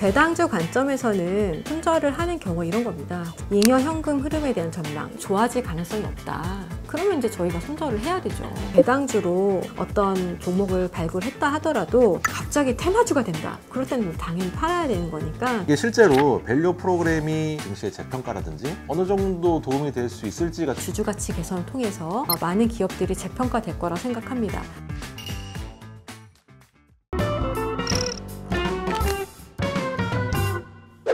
배당주 관점에서는 손절을 하는 경우 이런 겁니다. 잉여 현금 흐름에 대한 전망, 좋아질 가능성이 없다. 그러면 이제 저희가 손절을 해야 되죠. 배당주로 어떤 종목을 발굴했다 하더라도 갑자기 테마주가 된다. 그럴 때는 당연히 팔아야 되는 거니까. 이게 실제로 밸류 프로그램이 증시의 재평가라든지 어느 정도 도움이 될 수 있을지가 주주가치 개선을 통해서 많은 기업들이 재평가될 거라 생각합니다.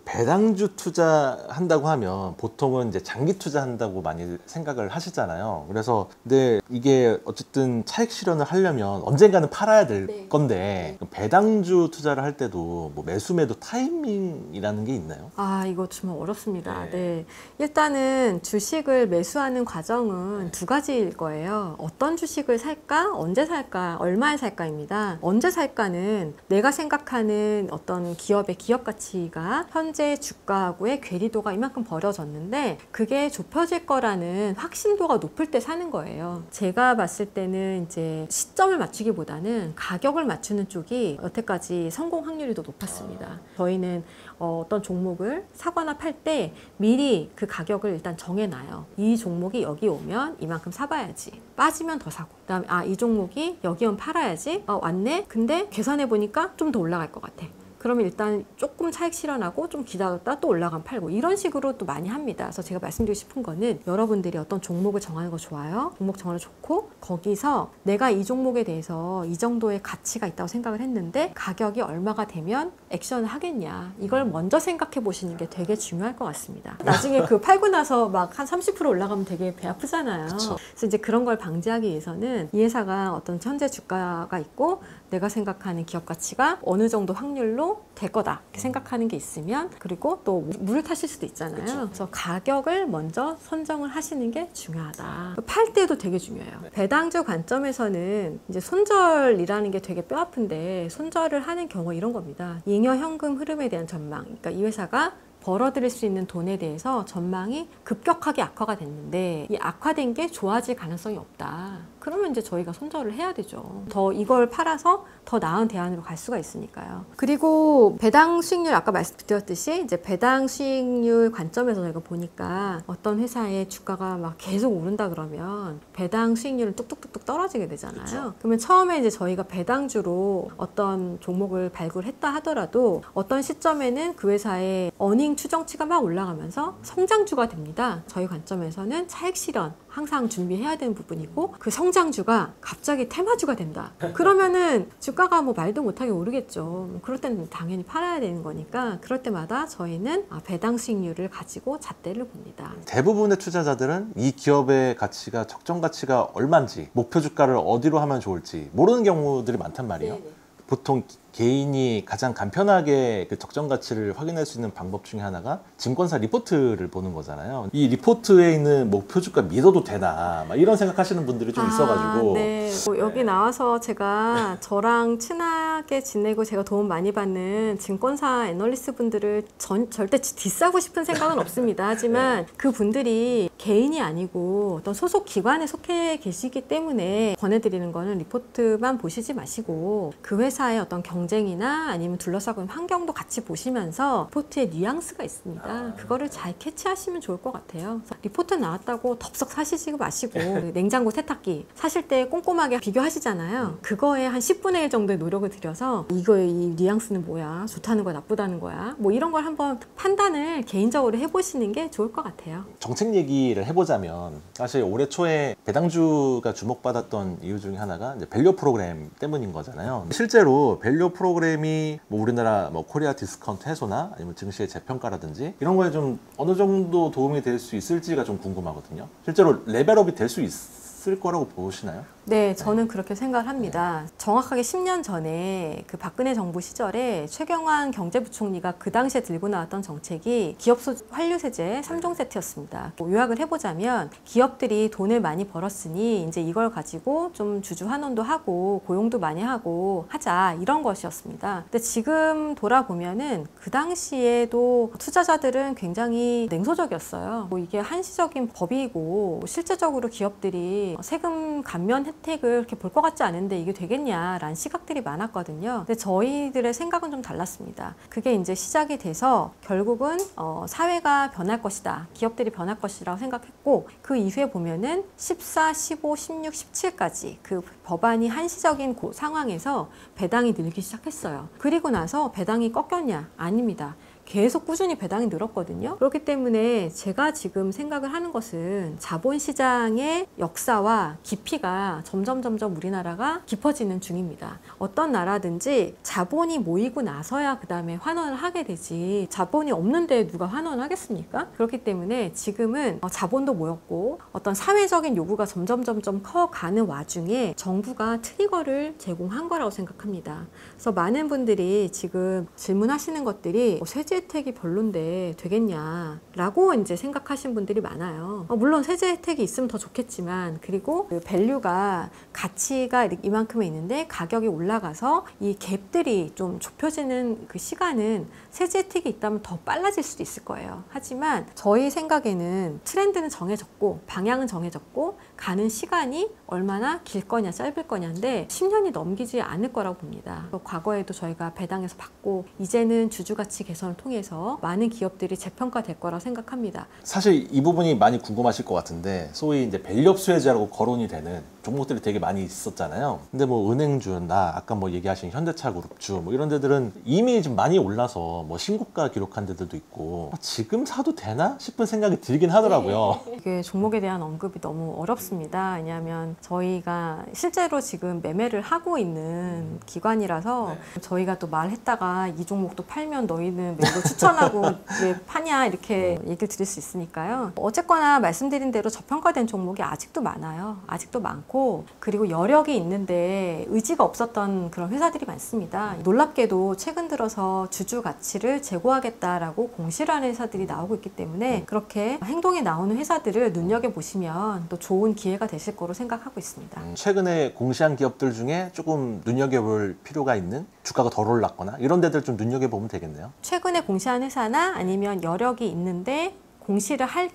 배당주 투자한다고 하면 보통은 이제 장기 투자한다고 많이 생각을 하시잖아요. 그래서 근데 이게 어쨌든 차익 실현을 하려면 언젠가는 팔아야 될 건데 배당주 투자를 할 때도 뭐 매수 매도 타이밍이라는 게 있나요? 이거 정말 어렵습니다. 네. 일단은 주식을 매수하는 과정은 두 가지일 거예요. 어떤 주식을 살까, 언제 살까, 얼마에 살까입니다. 언제 살까는 내가 생각하는 어떤 기업의 기업 가치가 현재 주가하고의 괴리도가 이만큼 벌어졌는데 그게 좁혀질 거라는 확신도가 높을 때 사는 거예요. 제가 봤을 때는 이제 시점을 맞추기보다는 가격을 맞추는 쪽이 여태까지 성공 확률이 더 높았습니다. 저희는 어떤 종목을 사거나 팔 때 미리 그 가격을 일단 정해놔요. 이 종목이 여기 오면 이만큼 사봐야지. 빠지면 더 사고. 그다음에 이 종목이 여기 오면 팔아야지. 왔네? 근데 계산해 보니까 좀 더 올라갈 것 같아. 그러면 일단 조금 차익 실현하고 좀 기다렸다 또 올라가면 팔고 이런 식으로 또 많이 합니다. 그래서 제가 말씀드리고 싶은 거는 여러분들이 어떤 종목을 정하는 거 좋아요. 종목 정하는 거 좋고 거기서 내가 이 종목에 대해서 이 정도의 가치가 있다고 생각을 했는데 가격이 얼마가 되면 액션을 하겠냐. 이걸 먼저 생각해 보시는 게 되게 중요할 것 같습니다. 나중에 그 팔고 나서 막 한 30% 올라가면 되게 배 아프잖아요. 그쵸. 그래서 이제 그런 걸 방지하기 위해서는 이 회사가 어떤 현재 주가가 있고 내가 생각하는 기업 가치가 어느 정도 확률로 될 거다 이렇게 생각하는 게 있으면 그리고 또 물을 타실 수도 있잖아요. 그쵸. 그래서 가격을 먼저 선정을 하시는 게 중요하다. 팔 때도 되게 중요해요. 배당주 관점에서는 이제 손절이라는 게 되게 뼈아픈데 손절을 하는 경우 이런 겁니다. 잉여 현금 흐름에 대한 전망. 그러니까 이 회사가 벌어들일 수 있는 돈에 대해서 전망이 급격하게 악화가 됐는데 이 악화된 게 좋아질 가능성이 없다. 그러면 이제 저희가 손절을 해야 되죠. 더 이걸 팔아서 더 나은 대안으로 갈 수가 있으니까요. 그리고 배당 수익률 아까 말씀드렸듯이 이제 배당 수익률 관점에서 저희가 보니까 어떤 회사의 주가가 막 계속 오른다 그러면 배당 수익률은 뚝뚝뚝뚝 떨어지게 되잖아요. 그쵸? 그러면 처음에 이제 저희가 배당주로 어떤 종목을 발굴했다 하더라도 어떤 시점에는 그 회사의 어닝 추정치가 막 올라가면서 성장주가 됩니다. 저희 관점에서는 차익 실현 항상 준비해야 되는 부분이고 그 성장주가 갑자기 테마주가 된다. 그러면은 주가가 뭐 말도 못하게 오르겠죠. 그럴 때는 당연히 팔아야 되는 거니까 그럴 때마다 저희는 배당 수익률을 가지고 잣대를 봅니다. 대부분의 투자자들은 이 기업의 가치가 적정 가치가 얼마인지 목표 주가를 어디로 하면 좋을지 모르는 경우들이 많단 말이에요. 네네. 보통 개인이 가장 간편하게 그 적정 가치를 확인할 수 있는 방법 중에 하나가 증권사 리포트를 보는 거잖아요. 이 리포트에 있는 목표 주가 믿어도 되나 막 이런 생각하시는 분들이 좀 있어가지고 네. 여기 나와서 제가 저랑 친하게 지내고 제가 도움 많이 받는 증권사 애널리스트 분들을 절대 디스하고 싶은 생각은 없습니다. 하지만 그 분들이 개인이 아니고 어떤 소속 기관에 속해 계시기 때문에 권해드리는 거는 리포트만 보시지 마시고 그 회사의 어떤 경쟁이나 아니면 둘러싸고 있는 환경도 같이 보시면서 리포트에 뉘앙스가 있습니다. 그거를 잘 캐치하시면 좋을 것 같아요. 리포트 나왔다고 덥석 사시지 마시고 냉장고 세탁기 사실 때 꼼꼼하게 비교하시잖아요. 그거에 한 10분의 1 정도의 노력을 들여서 이거의 이 뉘앙스는 뭐야? 좋다는 거야? 나쁘다는 거야? 뭐 이런 걸 한번 판단을 개인적으로 해보시는 게 좋을 것 같아요. 정책 얘기를 해보자면 사실 올해 초에 배당주가 주목받았던 이유 중에 하나가 이제 밸류 프로그램 때문인 거잖아요. 실제로 밸류 프로그램이 뭐 우리나라 뭐 코리아 디스카운트 해소나 아니면 증시의 재평가라든지 이런 거에 좀 어느 정도 도움이 될 수 있을지가 좀 궁금하거든요. 실제로 레벨업이 될 수 있을 거라고 보시나요? 네, 저는 그렇게 생각을 합니다. 정확하게 10년 전에 그 박근혜 정부 시절에 최경환 경제부총리가 그 당시에 들고 나왔던 정책이 기업소 환류세제 3종 세트였습니다. 요약을 해보자면 기업들이 돈을 많이 벌었으니 이제 이걸 가지고 좀 주주 환원도 하고 고용도 많이 하고 하자 이런 것이었습니다. 근데 지금 돌아보면은 그 당시에도 투자자들은 굉장히 냉소적이었어요. 이게 한시적인 법이고 실제적으로 기업들이 세금 감면 혜택을 이렇게 볼 것 같지 않은데 이게 되겠냐라는 시각들이 많았거든요. 근데 저희들의 생각은 좀 달랐습니다. 그게 이제 시작이 돼서 결국은 사회가 변할 것이다. 기업들이 변할 것이라고 생각했고 그 이후에 보면은 14, 15, 16, 17까지 그 법안이 한시적인 그 상황에서 배당이 늘기 시작했어요. 그리고 나서 배당이 꺾였냐? 아닙니다. 계속 꾸준히 배당이 늘었거든요. 그렇기 때문에 제가 지금 생각을 하는 것은 자본시장의 역사와 깊이가 점점 우리나라가 깊어지는 중입니다. 어떤 나라든지 자본이 모이고 나서야 그 다음에 환원을 하게 되지 자본이 없는데 누가 환원을 하겠습니까? 그렇기 때문에 지금은 자본도 모였고 어떤 사회적인 요구가 점점 커가는 와중에 정부가 트리거를 제공한 거라고 생각합니다. 그래서 많은 분들이 지금 질문하시는 것들이 세제 혜택이 별론데 되겠냐라고 이제 생각하시는 분들이 많아요. 물론 세제 혜택이 있으면 더 좋겠지만 그리고 그 밸류가 가치가 이만큼에 있는데 가격이 올라가서 이 갭들이 좀 좁혀지는 그 시간은 세제 혜택이 있다면 더 빨라질 수도 있을 거예요. 하지만 저희 생각에는 트렌드는 정해졌고 방향은 정해졌고 가는 시간이 얼마나 길 거냐 짧을 거냐인데 10년이 넘기지 않을 거라고 봅니다. 과거에도 저희가 배당에서 받고 이제는 주주가치 개선을 통해서 많은 기업들이 재평가될 거라고 생각합니다. 사실 이 부분이 많이 궁금하실 것 같은데 소위 이제 밸류업 수혜자라고 거론이 되는 종목들이 되게 많이 있었잖아요. 근데 뭐 은행주, 아까 뭐 얘기하신 현대차그룹주 뭐 이런 데들은 이미 좀 많이 올라서 뭐 신고가 기록한 데들도 있고 지금 사도 되나 싶은 생각이 들긴 하더라고요. 이게 종목에 대한 언급이 너무 어렵습니다. 왜냐하면 저희가 실제로 지금 매매를 하고 있는 기관이라서 저희가 또 말했다가 이 종목도 팔면 너희는 매도 추천하고 왜 파냐 이렇게 얘기를 드릴 수 있으니까요. 어쨌거나 말씀드린 대로 저평가된 종목이 아직도 많아요. 아직도 많고 그리고 여력이 있는데 의지가 없었던 그런 회사들이 많습니다. 놀랍게도 최근 들어서 주주 가치를 제고하겠다라고 공시를 하는 회사들이 나오고 있기 때문에 그렇게 행동에 나오는 회사들을 눈여겨보시면 또 좋은 기회가 되실 거로 생각하고 있습니다. 최근에 공시한 기업들 중에 조금 눈여겨볼 필요가 있는 주가가 덜 올랐거나 이런 데들 좀 눈여겨보면 되겠네요. 최근에 공시한 회사나 아니면 여력이 있는데 공시를 할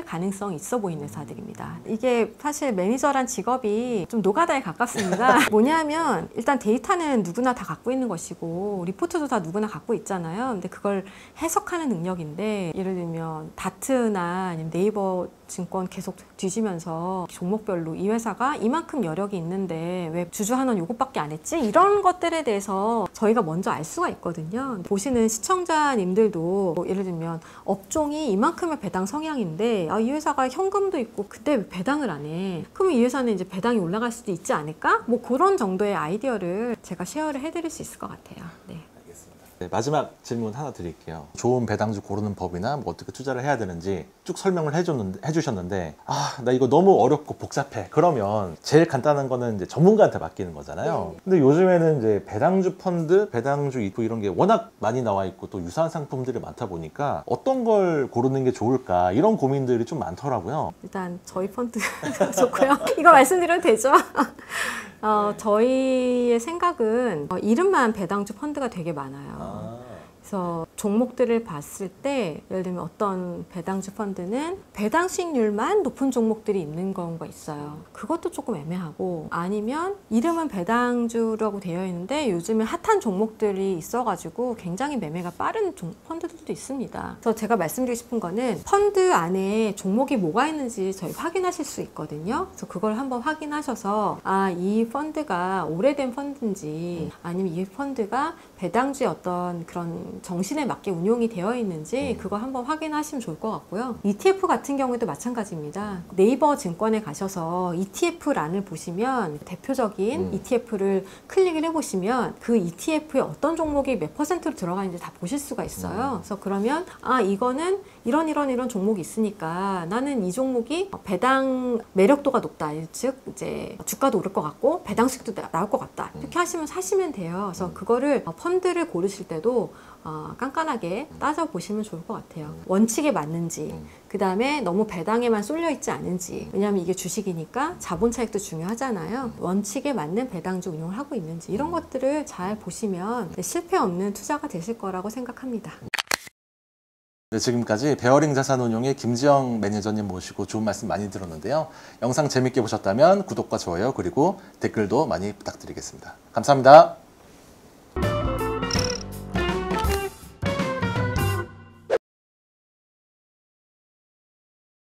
가능성이 있어 보이는 회사들입니다. 이게 사실 매니저란 직업이 좀 노가다에 가깝습니다. 뭐냐면 일단 데이터는 누구나 다 갖고 있는 것이고 리포트도 다 누구나 갖고 있잖아요. 근데 그걸 해석하는 능력인데 예를 들면 다트나 아니면 네이버 증권 계속 뒤지면서 종목별로 이 회사가 이만큼 여력이 있는데 왜 주주 환원 요것밖에 안 했지? 이런 것들에 대해서 저희가 먼저 알 수가 있거든요. 보시는 시청자님들도 뭐 예를 들면 업종이 이만큼의 배당 성향인데 이 회사가 현금도 있고 그때 왜 배당을 안 해? 그러면 이 회사는 이제 배당이 올라갈 수도 있지 않을까? 뭐 그런 정도의 아이디어를 제가 쉐어를 해드릴 수 있을 것 같아요. 네. 네, 마지막 질문 하나 드릴게요. 좋은 배당주 고르는 법이나 뭐 어떻게 투자를 해야 되는지 쭉 설명을 해주셨는데 나 이거 너무 어렵고 복잡해. 그러면 제일 간단한 거는 이제 전문가한테 맡기는 거잖아요. 근데 요즘에는 이제 배당주 펀드, 배당주 ETF 이런 게 워낙 많이 나와 있고 또 유사한 상품들이 많다 보니까 어떤 걸 고르는 게 좋을까 이런 고민들이 좀 많더라고요. 일단 저희 펀드 좋고요. 이거 말씀드려도 되죠? 저희의 생각은 이름만 배당주 펀드가 되게 많아요. 그래서 종목들을 봤을 때 예를 들면 어떤 배당주 펀드는 배당 수익률만 높은 종목들이 있는 경우가 있어요. 그것도 조금 애매하고 아니면 이름은 배당주라고 되어 있는데 요즘에 핫한 종목들이 있어가지고 굉장히 매매가 빠른 펀드들도 있습니다. 그래서 제가 말씀드리고 싶은 거는 펀드 안에 종목이 뭐가 있는지 저희 확인하실 수 있거든요. 그래서 그걸 한번 확인하셔서 이 펀드가 오래된 펀드인지 아니면 이 펀드가 배당주의 어떤 그런 정신에 맞게 운용이 되어 있는지 그거 한번 확인하시면 좋을 것 같고요. ETF 같은 경우에도 마찬가지입니다. 네이버 증권에 가셔서 ETF란을 보시면 대표적인 ETF를 클릭을 해보시면 그 ETF에 어떤 종목이 몇 %로 들어가는지 다 보실 수가 있어요. 그래서 그러면 이거는 이런 종목이 있으니까 나는 이 종목이 배당 매력도가 높다. 즉 이제 주가도 오를 것 같고 배당 수익도 나올 것 같다. 이렇게 하시면 사시면 돼요. 그래서 그거를 펀드를 고르실 때도 깐깐하게 따져보시면 좋을 것 같아요. 원칙에 맞는지, 그 다음에 너무 배당에만 쏠려 있지 않은지. 왜냐하면 이게 주식이니까 자본 차익도 중요하잖아요. 원칙에 맞는 배당주 운용을 하고 있는지 이런 것들을 잘 보시면 실패 없는 투자가 되실 거라고 생각합니다. 네, 지금까지 베어링 자산운용의 김지영 매니저님 모시고 좋은 말씀 많이 들었는데요. 영상 재밌게 보셨다면 구독과 좋아요 그리고 댓글도 많이 부탁드리겠습니다. 감사합니다.